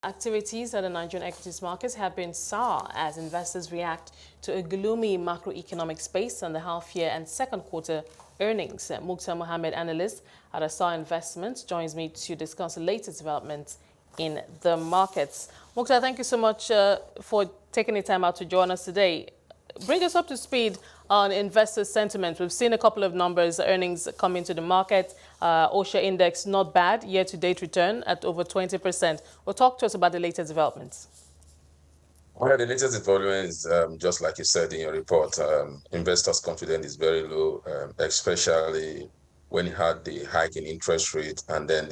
Activities at the Nigerian equities markets have been sour as investors react to a gloomy macroeconomic space on the half-year and second quarter earnings. Muktar Mohammed, analyst at Assar Investments, joins me to discuss the latest developments in the markets. Muktar, thank you so much for taking the time out to join us today. Bring us up to speed on investor sentiment. We've seen a couple of numbers, earnings come into the market. OSHA index, not bad, year-to-date return at over 20%. Well, talk to us about the latest developments. Well, the latest development is, just like you said in your report, investors' confidence is very low, especially when you had the hike in interest rate and then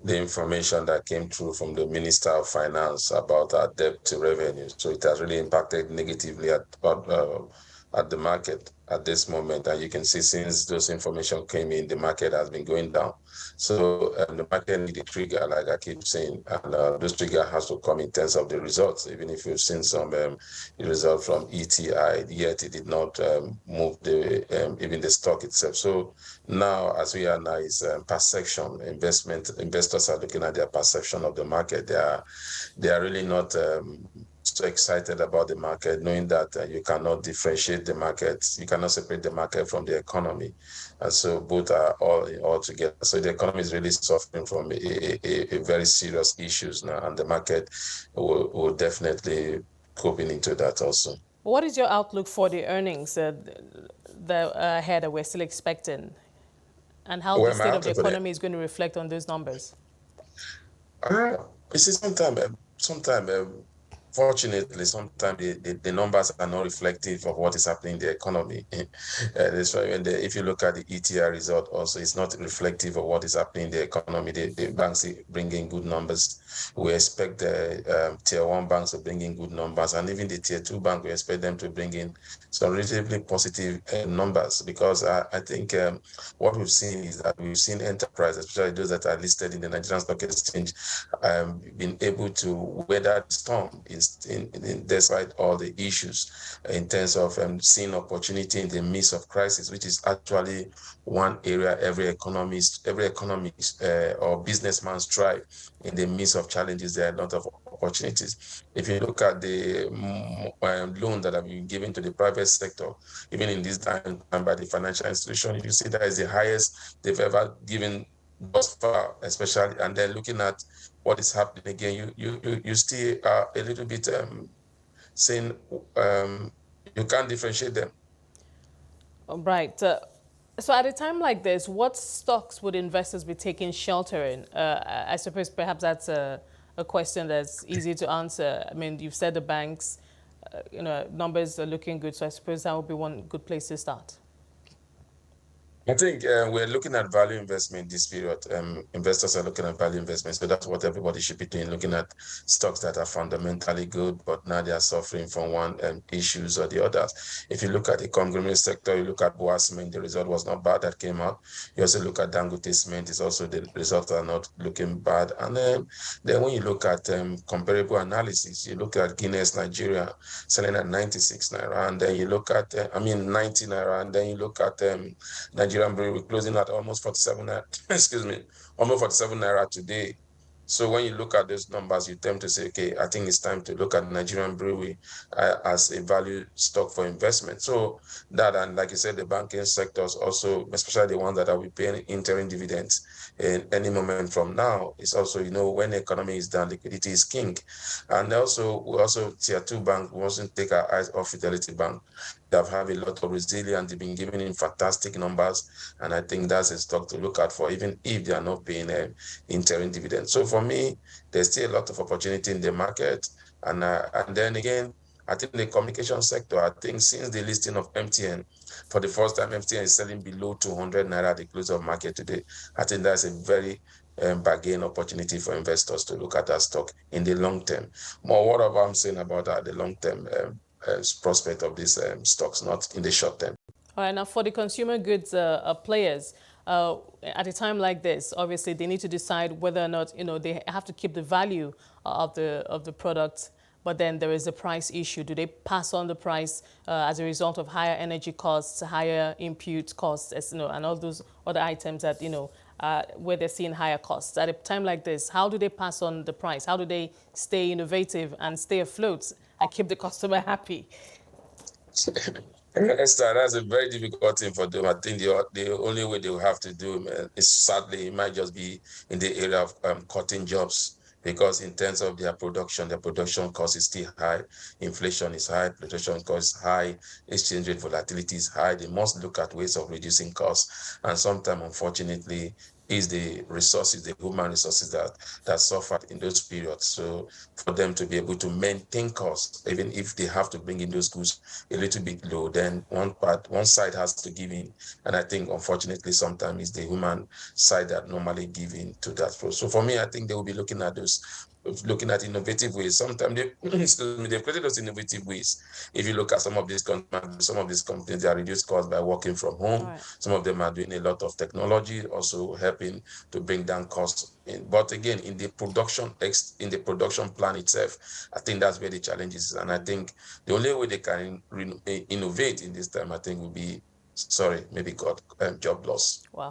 the information that came through from the Minister of Finance about our debt to revenue. So it has really impacted negatively at the market at this moment. And you can see since those information came in, the market has been going down. So the market needs a trigger, like I keep saying, and those trigger has to come in terms of the results. Even if you've seen some result from ETI, yet it did not move even the stock itself. So now, as we are now, is perception. Investors are looking at their perception of the market. They are really not so excited about the market, knowing that you cannot differentiate the market. You cannot separate the market from the economy. And so both are all together. So the economy is really suffering from a very serious issues now, and the market will definitely coping into that also. What is your outlook for the earnings ahead that we're still expecting? And how the state of the economy is going to reflect on those numbers? You see, fortunately, sometimes the numbers are not reflective of what is happening in the economy. That's why if you look at the ETI result also, it's not reflective of what is happening in the economy. The banks bring in good numbers. We expect the tier 1 banks to bring in good numbers, and even the tier 2 bank, we expect them to bring in some relatively positive numbers, because I think what we've seen is that we've seen enterprises, especially those that are listed in the Nigerian Stock Exchange, been able to weather the storm despite all the issues, in terms of seeing opportunity in the midst of crisis, which is actually one area every economist or businessman strive. In the midst of challenges, there are a lot of opportunities. If you look at the loan that have been given to the private sector, even in this time by the financial institution, you see that is the highest they've ever given thus far, especially. And then looking at what is happening again, you still are a little bit saying you can't differentiate them. Right. So at a time like this, what stocks would investors be taking shelter in? I suppose perhaps that's a question that's easy to answer. I mean, you've said the banks, numbers are looking good, so I suppose that would be one good place to start. I think we're looking at value investment this period. Investors are looking at value investment, so that's what everybody should be doing, looking at stocks that are fundamentally good, but now they are suffering from one issues or the others. If you look at the conglomerate sector, you look at Boa Cement, the result was not bad that came out. You also look at Dangote Cement, it's also the results are not looking bad. And then when you look at comparable analysis, you look at Guinness Nigeria selling at 96 naira, and then you look at 90 naira, and then you look at Nigerian Brewery closing at almost 47 naira, almost 47 naira today. So when you look at those numbers, you tend to say, okay, I think it's time to look at Nigerian Brewery as a value stock for investment. So that, and like you said, the banking sectors also, especially the ones that are paying interim dividends in any moment from now, is also, when the economy is down, liquidity is king. And we also tier 2 bank, we mustn't take our eyes off Fidelity Bank. They have a lot of resilience. They've been giving in fantastic numbers, and I think that's a stock to look out for, even if they are not paying interim dividends. So for me, there's still a lot of opportunity in the market, and then again, I think the communication sector, I think since the listing of MTN, for the first time, MTN is selling below 200 naira at the close of market today. I think that's a very bargain opportunity for investors to look at that stock in the long term. More what I'm saying about the long term prospect of these stocks, not in the short term. All right, now for the consumer goods players, at a time like this, obviously they need to decide whether or not they have to keep the value of the product, but then there is a price issue. Do they pass on the price as a result of higher energy costs, higher input costs, and all those other items that where they're seeing higher costs. At a time like this, how do they pass on the price? How do they stay innovative and stay afloat and keep the customer happy? Esther, that's a very difficult thing for them. I think the only way they will have to do is, sadly, it might just be in the area of cutting jobs, because in terms of their production cost is still high, inflation is high, production cost is high, exchange rate volatility is high. They must look at ways of reducing costs, and sometimes, unfortunately, is the resources, the human resources that suffered in those periods. So for them to be able to maintain costs, even if they have to bring in those goods a little bit low, then one side has to give in. And I think, unfortunately, sometimes it's the human side that normally give in to that. So for me, I think they will be looking at innovative ways. Sometimes they've created those innovative ways. If you look at some of these companies, they are reduced costs by working from home. Right. Some of them are doing a lot of technology, also helping to bring down costs. But again, in the production plan itself, I think that's where the challenge is. And I think the only way they can innovate in this time, I think, will be, maybe job loss. Wow.